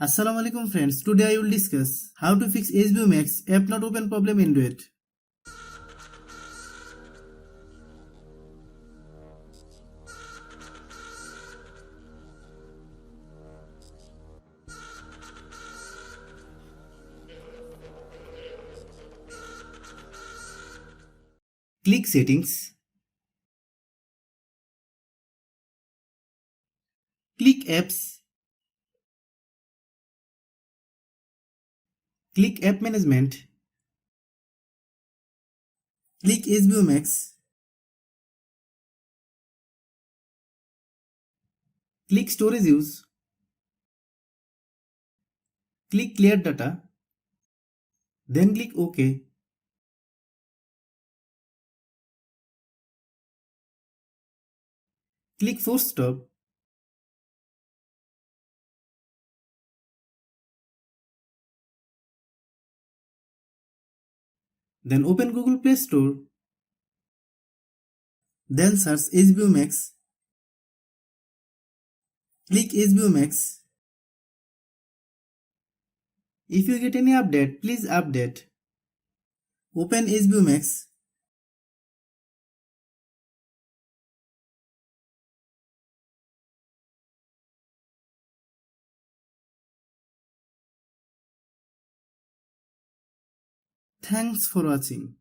Assalamu alaikum friends, today I will discuss how to fix HBO Max app not open problem in Android. Click settings, click apps, click app management, click HBO Max, click storage use, click clear data, then click OK. Click force stop. Then open Google Play Store. Then search HBO Max. Click HBO Max. If you get any update, please update. Open HBO Max. Thanks for watching.